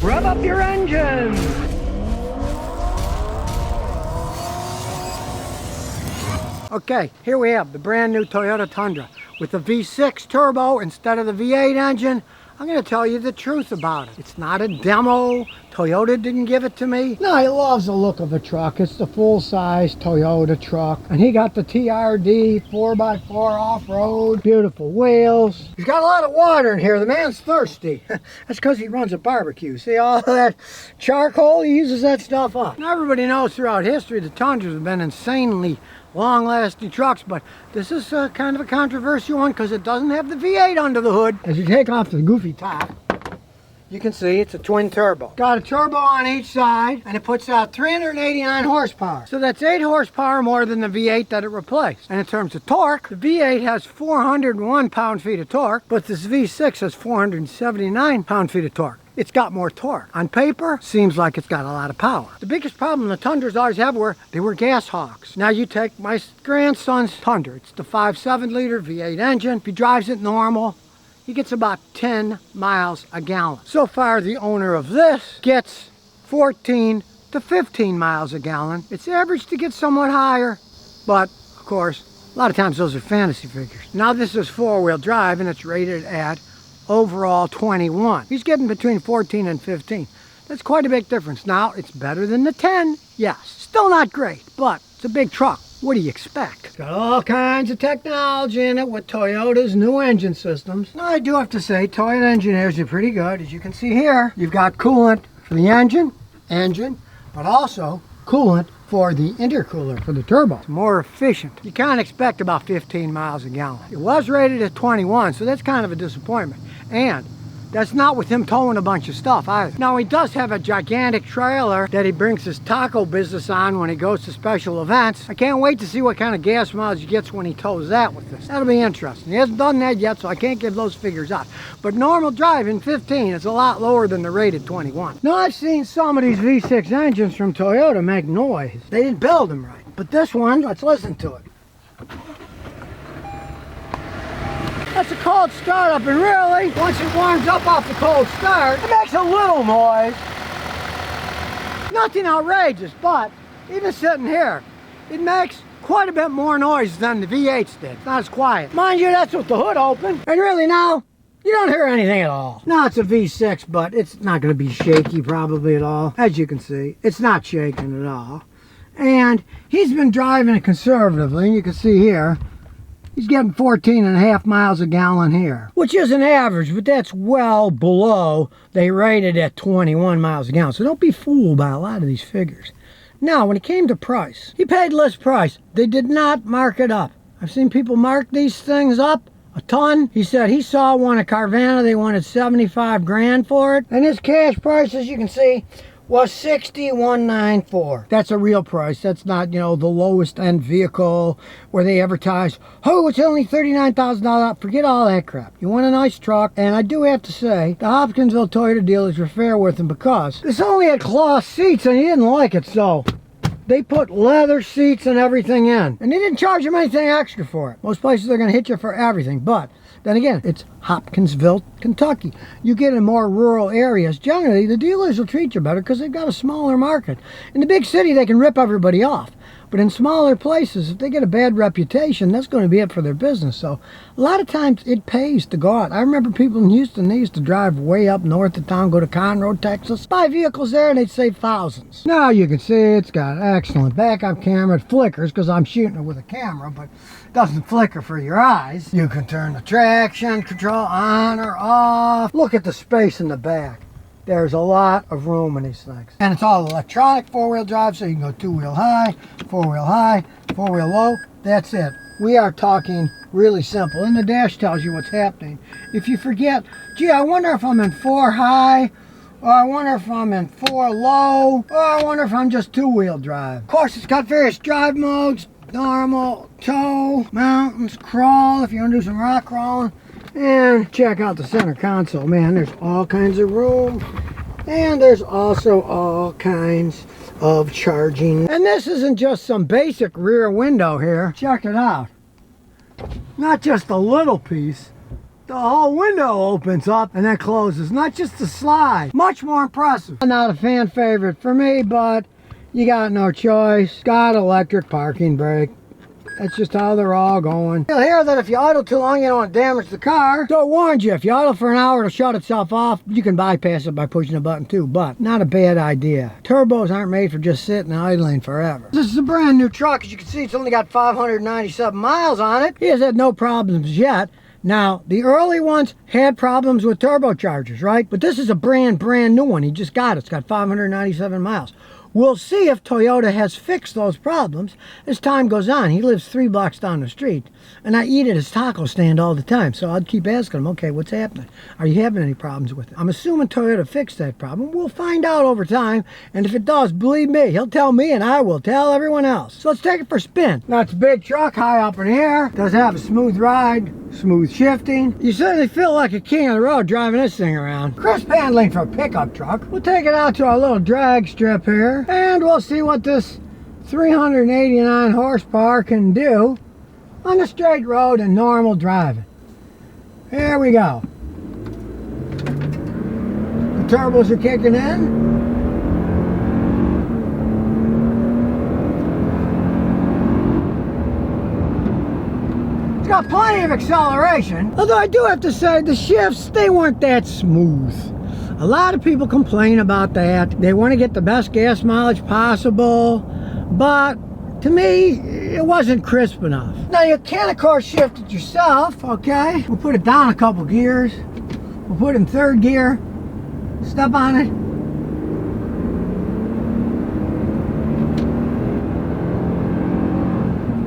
Rev up your engines! Okay, here we have the brand new Toyota Tundra with the V6 turbo instead of the V8 engine. I'm going to tell you the truth about it. It's not a demo. Toyota didn't give it to me. No, he loves the look of the truck. It's the full-size Toyota truck. And he got the TRD 4x4 off-road. Beautiful wheels. He's got a lot of water in here. The man's thirsty. That's because he runs a barbecue. See all that charcoal? He uses that stuff up. Now, everybody knows throughout history the Tundras have been insanely long-lasting trucks, but this is kind of a controversial one because it doesn't have the V8 under the hood. As you take off the goofy top, you can see it's a twin turbo. Got a turbo on each side, and it puts out 389 horsepower. So that's 8 horsepower more than the V8 that it replaced. And in terms of torque, the V8 has 401 pound-feet of torque, but this V6 has 479 pound-feet of torque. It's got more torque. On paper, seems like it's got a lot of power. The biggest problem the Tundras always have were they were gas hogs. Now you take my grandson's Tundra. It's the 5.7 liter V8 engine. If he drives it normal, he gets about 10 miles a gallon. So far, the owner of this gets 14 to 15 miles a gallon. It's averaged to get somewhat higher, but of course, a lot of times those are fantasy figures. Now this is four-wheel drive and it's rated at overall 21. He's getting between 14 and 15. That's quite a big difference. Now, it's better than the 10, yes. Still not great, but it's a big truck. What do you expect? It's got all kinds of technology in it with Toyota's new engine systems. Now, I do have to say, Toyota engineers are pretty good. As you can see here, you've got coolant for the engine, but also coolant for the intercooler for the turbo. It's more efficient. You can't expect about 15 miles a gallon. It was rated at 21, so that's kind of a disappointment. And that's not with him towing a bunch of stuff either. Now, he does have a gigantic trailer that he brings his taco business on when he goes to special events. I can't wait to see what kind of gas mileage he gets when he tows that with this. That'll be interesting. He hasn't done that yet, so I can't give those figures out. But normal driving 15 is a lot lower than the rated 21. Now, I've seen some of these V6 engines from Toyota make noise. They didn't build them right. But this one, let's listen to it. That's a cold startup, and really, once it warms up off the cold start, it makes a little noise. Nothing outrageous, but even sitting here, it makes quite a bit more noise than the V8s did. It's not as quiet. Mind you, that's with the hood open, and really now, you don't hear anything at all. Now it's a V6, but it's not going to be shaky probably at all. As you can see, it's not shaking at all. And he's been driving it conservatively, and you can see here, he's getting 14.5 miles a gallon here, which isn't average, but that's well below they rated at 21 miles a gallon. So don't be fooled by a lot of these figures. Now, when it came to price, he paid list price. They did not mark it up. I've seen people mark these things up a ton. He said he saw one at Carvana. They wanted 75 grand for it. And his cash price, as you can see, was $61,940. That's a real price. That's not, you know, the lowest end vehicle where they advertise, oh, it's only $39,000. Forget all that crap. You want a nice truck. And I do have to say, the Hopkinsville Toyota dealers were fair with him because this only had cloth seats and he didn't like it, so they put leather seats and everything in. And they didn't charge him anything extra for it. Most places are going to hit you for everything, but then again, it's Hopkinsville, Kentucky. You get in more rural areas, generally the dealers will treat you better because they've got a smaller market. In the big city, they can rip everybody off. But in smaller places, if they get a bad reputation, that's going to be it for their business. So a lot of times it pays to go out. I remember people in Houston, they used to drive way up north of town, go to Conroe, Texas, buy vehicles there, and they'd save thousands. Now you can see it's got excellent backup camera. It flickers because I'm shooting it with a camera, but it doesn't flicker for your eyes. You can turn the traction control on or off. Look at the space in the back. There's a lot of room in these things. And it's all electronic four-wheel drive, so you can go two-wheel high, four-wheel low. That's it. We are talking really simple. And the dash tells you what's happening. If you forget, gee, I wonder if I'm in 4 high, or I wonder if I'm in 4 low, or I wonder if I'm just two-wheel drive. Of course, it's got various drive modes, normal, tow, mountains, crawl, if you want to do some rock crawling. And check out the center console. Man, there's all kinds of room. And there's also all kinds of charging. And this isn't just some basic rear window here. Check it out. Not just a little piece, the whole window opens up and then closes, not just the slide. Much more impressive. Not a fan favorite for me, but you got no choice. Got electric parking brake. That's just how they're all going. You'll hear that if you idle too long, you don't want to damage the car. So it warns you, if you idle for an hour, it'll shut itself off. You can bypass it by pushing a button too, but not a bad idea. Turbos aren't made for just sitting and idling forever. This is a brand new truck. As you can see, it's only got 597 miles on it. He has had no problems yet. Now, the early ones had problems with turbochargers, right? But this is a brand new one. He just got it. It's got 597 miles. We'll see if Toyota has fixed those problems as time goes on. He lives 3 blocks down the street, and I eat at his taco stand all the time, so I'd keep asking him, okay, what's happening? Are you having any problems with it? I'm assuming Toyota fixed that problem. We'll find out over time, and if it does, believe me, he'll tell me, and I will tell everyone else. So let's take it for a spin. Now, it's a big truck, high up in the air. Does have a smooth ride, smooth shifting. You certainly feel like a king on the road driving this thing around. Crisp handling for a pickup truck. We'll take it out to our little drag strip here, and we'll see what this 389 horsepower can do on a straight road and normal driving. Here we go. The turbos are kicking in. It's got plenty of acceleration, although I do have to say the shifts, they weren't that smooth. A lot of people complain about that. They want to get the best gas mileage possible, but to me, it wasn't crisp enough. Now you can, of course, shift it yourself, okay? We'll put it down a couple gears. We'll put it in 3rd gear. Step on it.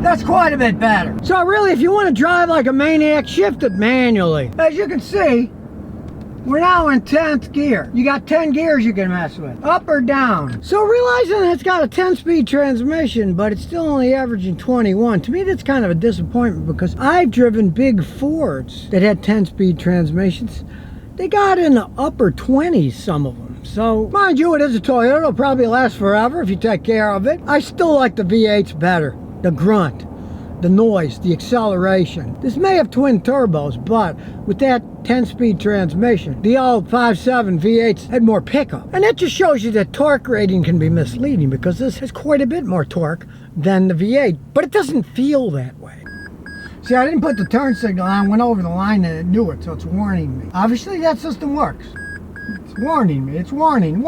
That's quite a bit better. So really, if you want to drive like a maniac, shift it manually. As you can see, we're now in 10th gear. You got 10 gears you can mess with, up or down. So realizing that it's got a 10-speed transmission, but it's still only averaging 21, to me that's kind of a disappointment because I've driven big Fords that had 10-speed transmissions. They got in the upper 20s, some of them. So, mind you, it is a Toyota. It'll probably last forever if you take care of it. I still like the V8s better. The grunt, the noise, the acceleration. This may have twin turbos, but with that 10-speed transmission, the old 5.7 V8s had more pickup. And that just shows you that torque rating can be misleading because this has quite a bit more torque than the V8, but it doesn't feel that way. See, I didn't put the turn signal on, went over the line and it knew it, so it's warning me. Obviously that system works. It's warning me, it's warning,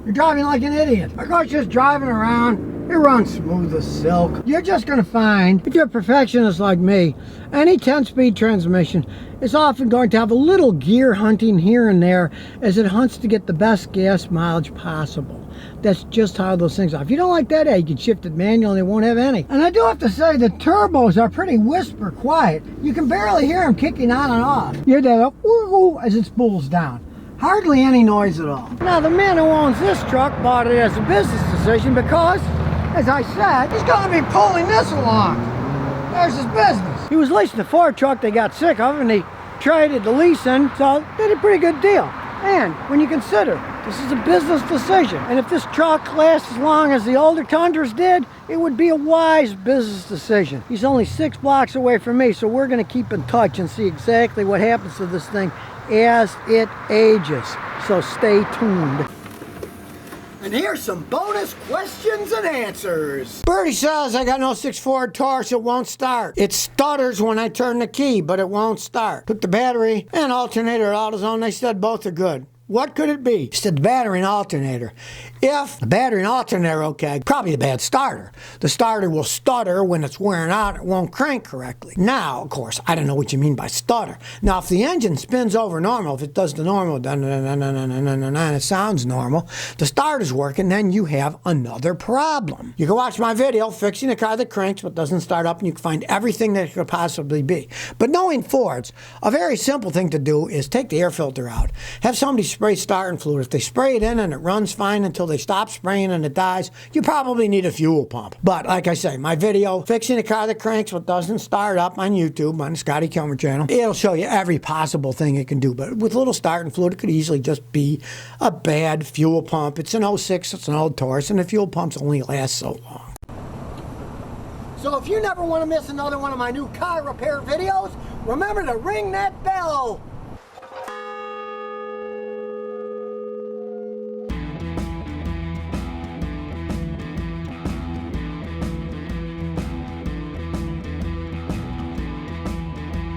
you're driving like an idiot. Of course, just driving around, it runs smooth as silk. You're just going to find, if you're a perfectionist like me, any 10-speed transmission is often going to have a little gear hunting here and there as it hunts to get the best gas mileage possible. That's just how those things are. If you don't like that, you can shift it manually and it won't have any. And I do have to say the turbos are pretty whisper quiet. You can barely hear them kicking on and off. You hear that woo as it spools down. Hardly any noise at all. Now the man who owns this truck bought it as a business decision because, as I said, he's going to be pulling this along. There's his business. He was leasing a Ford truck they got sick of and he traded the leasing, so did a pretty good deal. And when you consider this is a business decision, and if this truck lasts as long as the older Tundras did, it would be a wise business decision. He's only 6 blocks away from me, so we're going to keep in touch and see exactly what happens to this thing as it ages. So stay tuned. And here's some bonus questions and answers. Birdie says I got no 6.4 Taurus, it won't start. It stutters when I turn the key, but it won't start. Took the battery and alternator out of zone. They said both are good. What could it be? He said the battery and alternator. If the battery and alternator, okay, probably a bad starter. The starter will stutter when it's wearing out. It won't crank correctly. Now, of course, I don't know what you mean by stutter. Now, if the engine spins over normal, if it does the normal, and it sounds normal, the starter's working, then you have another problem. You can watch my video, Fixing a Car That Cranks But Doesn't Start Up, and you can find everything that it could possibly be. But knowing Fords, a very simple thing to do is take the air filter out. Have somebody spray starting fluid. If they spray it in and it runs fine until they stop spraying and it dies, you probably need a fuel pump. But like I say, my video, Fixing a Car That Cranks But Doesn't Start Up on YouTube, on the Scotty Kilmer channel, it'll show you every possible thing it can do. But with a little starting fluid, it could easily just be a bad fuel pump. It's an 06, it's an old Taurus, and the fuel pumps only last so long. So if you never want to miss another one of my new car repair videos, remember to ring that bell.